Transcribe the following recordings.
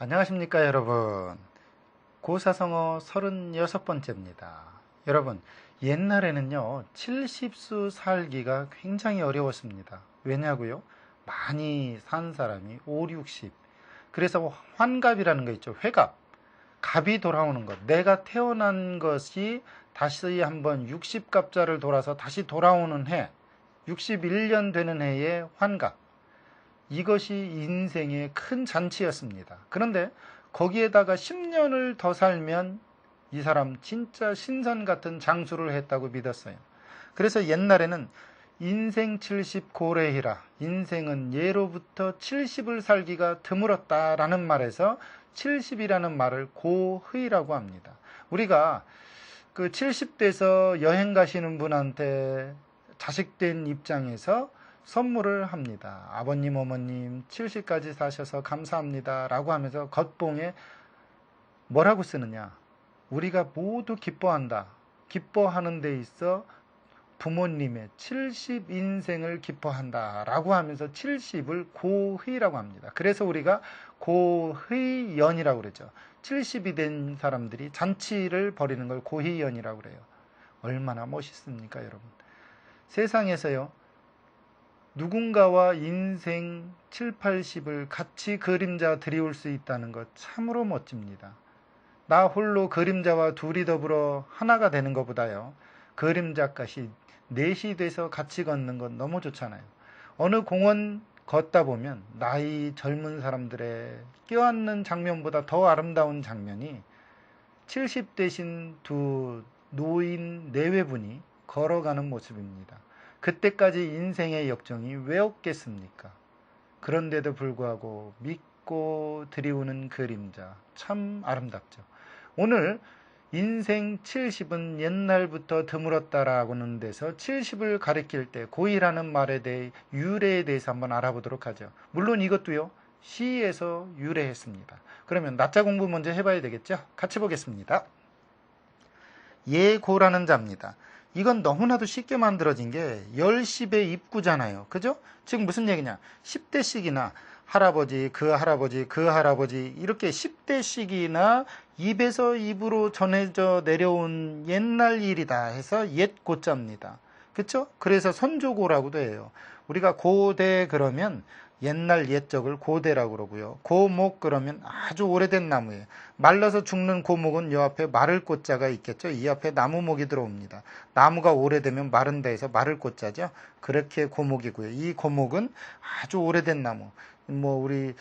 안녕하십니까 여러분. 고사성어 36번째입니다. 여러분, 옛날에는요 70수 살기가 굉장히 어려웠습니다. 왜냐고요? 많이 산 사람이 5, 60. 그래서 환갑이라는 거 있죠. 회갑. 갑이 돌아오는 것. 내가 태어난 것이 다시 한번 60갑자를 돌아서 다시 돌아오는 해. 61년 되는 해의 환갑. 이것이 인생의 큰 잔치였습니다. 그런데 거기에다가 10년을 더 살면 이 사람 진짜 신선 같은 장수를 했다고 믿었어요. 그래서 옛날에는 인생 70 고래희라, 인생은 예로부터 70을 살기가 드물었다라는 말에서 70이라는 말을 고흐이라고 합니다. 우리가 그 70대에서 여행 가시는 분한테 자식된 입장에서 선물을 합니다. 아버님, 어머님 70까지 사셔서 감사합니다 라고 하면서 겉봉에 뭐라고 쓰느냐? 우리가 모두 기뻐한다. 기뻐하는 데 있어 부모님의 70 인생을 기뻐한다 라고 하면서 70을 고희라고 합니다. 그래서 우리가 고희연이라고 그러죠. 70이 된 사람들이 잔치를 벌이는 걸 고희연이라고 그래요. 얼마나 멋있습니까, 여러분? 세상에서요, 누군가와 인생 7, 80을 같이 그림자 드리울 수 있다는 것 참으로 멋집니다. 나 홀로 그림자와 둘이 더불어 하나가 되는 것보다요, 그림자까지 넷이 돼서 같이 걷는 건 너무 좋잖아요. 어느 공원 걷다 보면 나이 젊은 사람들의 껴안는 장면보다 더 아름다운 장면이 70 되신 두 노인 내외분이 걸어가는 모습입니다. 그때까지 인생의 역정이 왜 없겠습니까? 그런데도 불구하고 믿고 드리우는 그림자, 참 아름답죠. 오늘 인생 70은 옛날부터 드물었다라고는 데서 70을 가리킬 때 고이라는 말에 대해 유래에 대해서 한번 알아보도록 하죠. 물론 이것도요, 시에서 유래했습니다. 그러면 낮자 공부 먼저 해봐야 되겠죠? 같이 보겠습니다. 예고라는 자입니다. 이건 너무나도 쉽게 만들어진 게 10십의 입구잖아요. 그죠? 지금 무슨 얘기냐? 10대씩이나 할아버지, 그 할아버지, 그 할아버지 이렇게 10대씩이나 입에서 입으로 전해져 내려온 옛날 일이다 해서 옛고자입니다. 그쵸? 그래서 선조고라고도 해요. 우리가 고대 그러면 옛날 옛적을 고대라고 그러고요. 고목 그러면 아주 오래된 나무예요. 말라서 죽는 고목은 이 앞에 마를 꽃자가 있겠죠. 이 앞에 나무목이 들어옵니다. 나무가 오래되면 마른다 해서 마를 꽃자죠. 그렇게 고목이고요. 이 고목은 아주 오래된 나무. 우리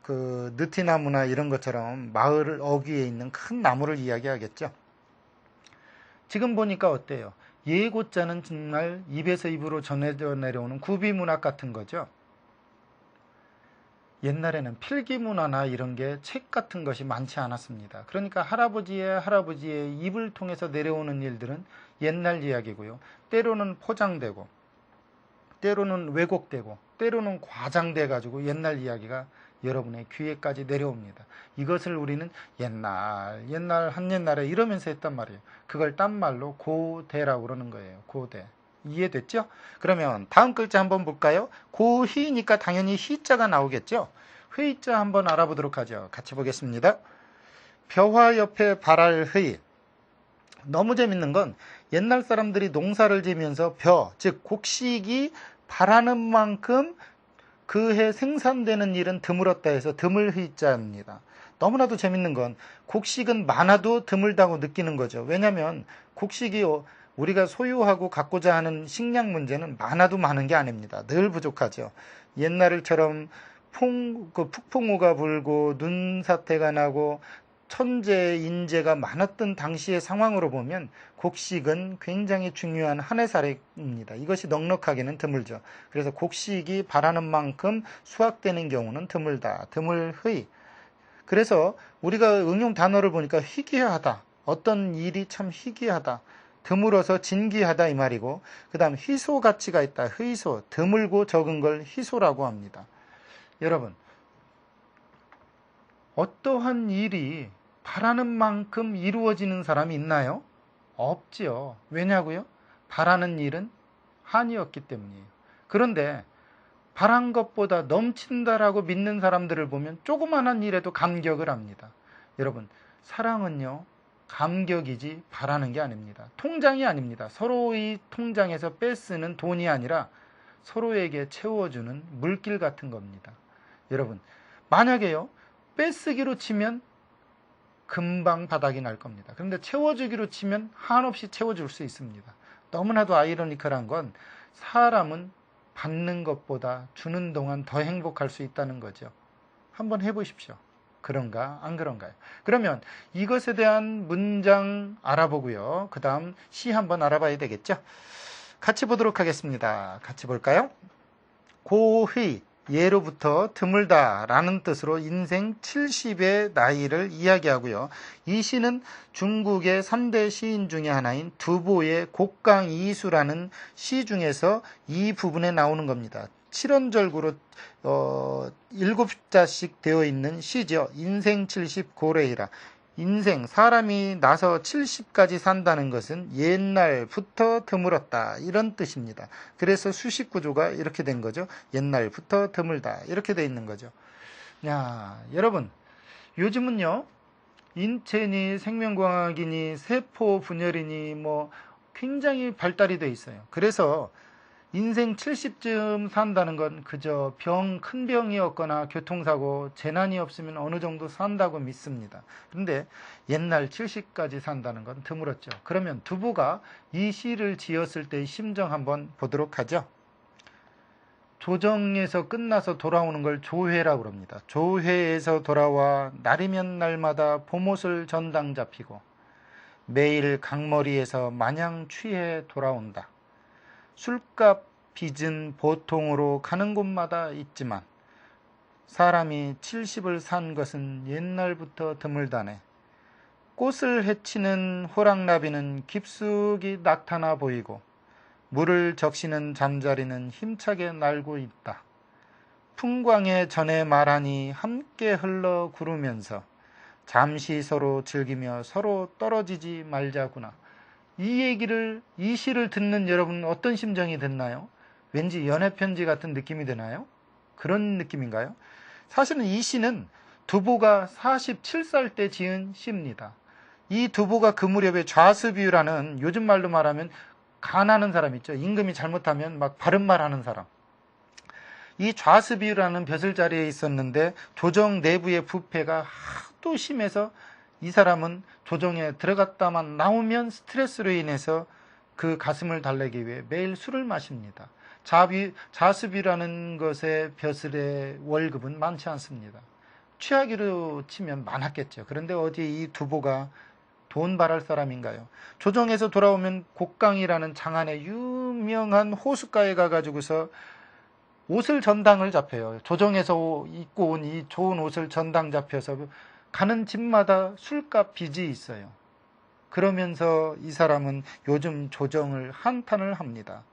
그 느티나무나 이런 것처럼 마을 어귀에 있는 큰 나무를 이야기하겠죠. 지금 보니까 어때요? 예고자는 정말 입에서 입으로 전해져 내려오는 구비문학 같은 거죠. 옛날에는 필기문화나 이런 게 책 같은 것이 많지 않았습니다. 그러니까 할아버지의 입을 통해서 내려오는 일들은 옛날 이야기고요. 때로는 포장되고, 때로는 왜곡되고, 때로는 과장돼 가지고 옛날 이야기가 여러분의 귀에까지 내려옵니다. 이것을 우리는 옛날 한 옛날에 이러면서 했단 말이에요. 그걸 딴 말로 고대라고 그러는 거예요. 고대. 이해됐죠? 그러면 다음 글자 한번 볼까요? 고희니까 당연히 희자가 나오겠죠? 회의자 한번 알아보도록 하죠. 같이 보겠습니다. 벼화 옆에 발할 의. 너무 재밌는 건 옛날 사람들이 농사를 지면서 즉 곡식이 바라는 만큼 그 해 생산되는 일은 드물었다 해서 드물의자입니다. 너무나도 재밌는 건 곡식은 많아도 드물다고 느끼는 거죠. 왜냐하면 곡식이 우리가 소유하고 갖고자 하는 식량 문제는 많아도 많은 게 아닙니다. 늘 부족하죠. 옛날처럼 북풍우가 불고 눈사태가 나고 천재, 인재가 많았던 당시의 상황으로 보면 곡식은 굉장히 중요한 한 해 살이입니다. 이것이 넉넉하게는 드물죠. 그래서 곡식이 바라는 만큼 수확되는 경우는 드물다. 드물의. 그래서 우리가 응용 단어를 보니까 희귀하다. 어떤 일이 참 희귀하다. 드물어서 진귀하다 이 말이고, 그 다음 희소 가치가 있다. 희소. 드물고 적은 걸 희소라고 합니다. 여러분, 어떠한 일이 바라는 만큼 이루어지는 사람이 있나요? 없지요. 왜냐고요? 바라는 일은 한이었기 때문이에요. 그런데 바란 것보다 넘친다라고 믿는 사람들을 보면 조그만한 일에도 감격을 합니다. 여러분, 사랑은요, 감격이지 바라는 게 아닙니다. 통장이 아닙니다. 서로의 통장에서 뺏쓰는 돈이 아니라 서로에게 채워주는 물길 같은 겁니다. 여러분, 만약에요, 뺏쓰기로 치면 금방 바닥이 날 겁니다. 그런데 채워주기로 치면 한없이 채워줄 수 있습니다. 너무나도 아이러니컬한 건 사람은 받는 것보다 주는 동안 더 행복할 수 있다는 거죠. 한번 해보십시오. 그런가 안 그런가요? 그러면 이것에 대한 문장 알아보고요. 그 다음 시 한번 알아봐야 되겠죠. 같이 보도록 하겠습니다. 같이 볼까요? 고의, 예로부터 드물다 라는 뜻으로 인생 70의 나이를 이야기하고요. 이 시는 중국의 3대 시인 중에 하나인 두보의 곡강이수라는 시 중에서 이 부분에 나오는 겁니다. 7원절구로 7자씩 되어 있는 시죠. 인생 70 고래이라. 인생, 사람이 나서 70까지 산다는 것은 옛날부터 드물었다, 이런 뜻입니다. 그래서 수식 구조가 이렇게 된 거죠. 옛날부터 드물다, 이렇게 돼 있는 거죠. 야, 여러분, 요즘은요, 인체니 생명과학이니 세포 분열이니 뭐 굉장히 발달이 돼 있어요. 그래서 인생 70쯤 산다는 건 그저 큰 병이었거나 교통사고, 재난이 없으면 어느 정도 산다고 믿습니다. 그런데 옛날 70까지 산다는 건 드물었죠. 그러면 두부가 이 시를 지었을 때의 심정 한번 보도록 하죠. 조정에서 끝나서 돌아오는 걸 조회라고 합니다. 조회에서 돌아와 날이면 날마다 봄옷을 전당 잡히고 매일 강머리에서 마냥 취해 돌아온다. 술값 빚은 보통으로 가는 곳마다 있지만 사람이 70을 산 것은 옛날부터 드물다네. 꽃을 헤치는 호랑나비는 깊숙이 나타나 보이고 물을 적시는 잠자리는 힘차게 날고 있다. 풍광의 전에 말하니 함께 흘러 구르면서 잠시 서로 즐기며 서로 떨어지지 말자구나. 이 시를 듣는 여러분 어떤 심정이 듣나요? 왠지 연애편지 같은 느낌이 드나요? 그런 느낌인가요? 사실은 이 시는 두보가 47살 때 지은 시입니다. 이 두보가 그 무렵에 좌스비유라는, 요즘 말로 말하면 간하는 사람 있죠. 임금이 잘못하면 막 바른말 하는 사람. 이 좌스비유라는 벼슬자리에 있었는데 조정 내부의 부패가 하도 심해서 이 사람은 조정에 들어갔다만 나오면 스트레스로 인해서 그 가슴을 달래기 위해 매일 술을 마십니다. 자습이라는 것의 벼슬의 월급은 많지 않습니다. 취하기로 치면 많았겠죠. 그런데 어디 이 두보가 돈 바랄 사람인가요? 조정에서 돌아오면 곡강이라는 장안의 유명한 호숫가에 가가지고서 옷을 전당을 잡혀요. 조정에서 입고 온 이 좋은 옷을 전당 잡혀서 가는 집마다 술값 빚이 있어요. 그러면서 이 사람은 요즘 조정을 한탄을 합니다.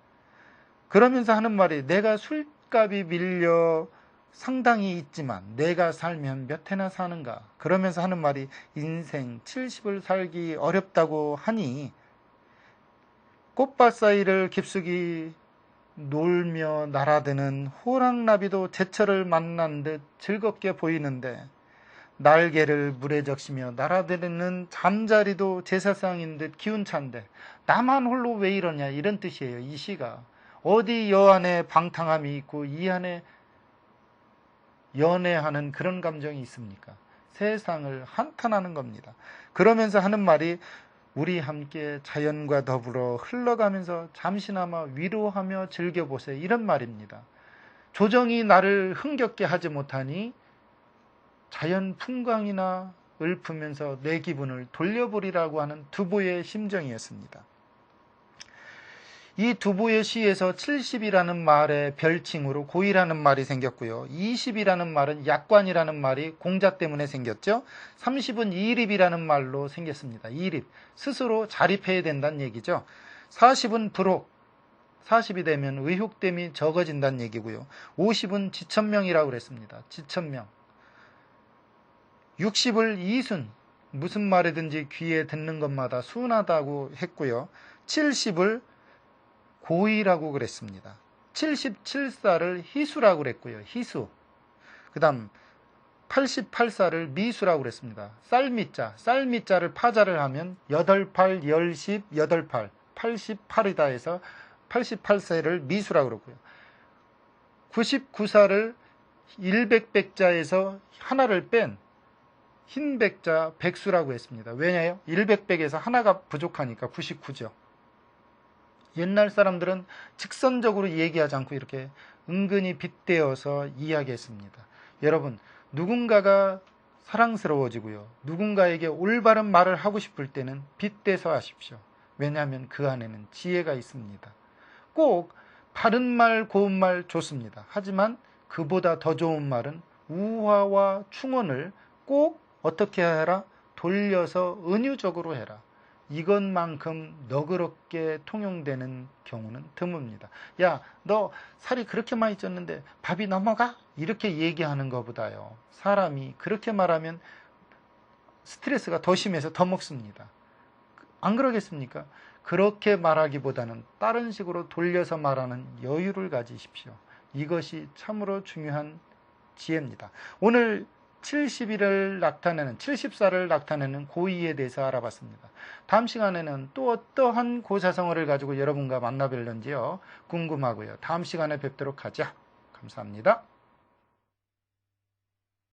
그러면서 하는 말이, 내가 술값이 밀려 상당히 있지만 내가 살면 몇 해나 사는가. 그러면서 하는 말이, 인생 70을 살기 어렵다고 하니 꽃밭 사이를 깊숙이 놀며 날아드는 호랑나비도 제철을 만난 듯 즐겁게 보이는데 날개를 물에 적시며 날아다니는 잠자리도 제사상인 듯 기운찬데 나만 홀로 왜 이러냐, 이런 뜻이에요. 이 시가 어디 여 안에 방탕함이 있고 이 안에 연애하는 그런 감정이 있습니까? 세상을 한탄하는 겁니다. 그러면서 하는 말이, 우리 함께 자연과 더불어 흘러가면서 잠시나마 위로하며 즐겨보세요, 이런 말입니다. 조정이 나를 흥겹게 하지 못하니 자연 풍광이나 읊으면서 내 기분을 돌려보리라고 하는 두보의 심정이었습니다. 이 두보의 시에서 70이라는 말의 별칭으로 고이라는 말이 생겼고요. 20이라는 말은 약관이라는 말이 공자 때문에 생겼죠. 30은 이립이라는 말로 생겼습니다. 이립, 스스로 자립해야 된다는 얘기죠. 40은 불혹, 40이 되면 의혹됨이 적어진다는 얘기고요. 50은 지천명이라고 그랬습니다. 지천명. 60을 이순, 무슨 말이든지 귀에 듣는 것마다 순하다고 했고요. 70을 고의라고 그랬습니다. 77살을 희수라고 그랬고요. 희수. 그 다음 88살을 미수라고 그랬습니다. 쌀미자를 파자를 하면 8팔, 10, 8팔, 88이다 해서 88세를 미수라고 그러고요. 99살을 100백자에서 하나를 뺀 흰백자 백수라고 했습니다. 왜냐요? 100백에서 하나가 부족하니까 99죠. 옛날 사람들은 직선적으로 얘기하지 않고 이렇게 은근히 빗대어서 이야기했습니다. 여러분, 누군가가 사랑스러워지고요. 누군가에게 올바른 말을 하고 싶을 때는 빗대서 하십시오. 왜냐하면 그 안에는 지혜가 있습니다. 꼭 바른 말, 고운 말 좋습니다. 하지만 그보다 더 좋은 말은 우화와 충언을 꼭 어떻게 해라? 돌려서 은유적으로 해라. 이것만큼 너그럽게 통용되는 경우는 드뭅니다. 야, 너 살이 그렇게 많이 쪘는데 밥이 넘어가? 이렇게 얘기하는 것보다요. 사람이 그렇게 말하면 스트레스가 더 심해서 더 먹습니다. 안 그러겠습니까? 그렇게 말하기보다는 다른 식으로 돌려서 말하는 여유를 가지십시오. 이것이 참으로 중요한 지혜입니다. 오늘 70살을 나타내는 고의에 대해서 알아봤습니다. 다음 시간에는 또 어떠한 고사성어를 가지고 여러분과 만나 뵐런지요 궁금하고요. 다음 시간에 뵙도록 하죠. 감사합니다.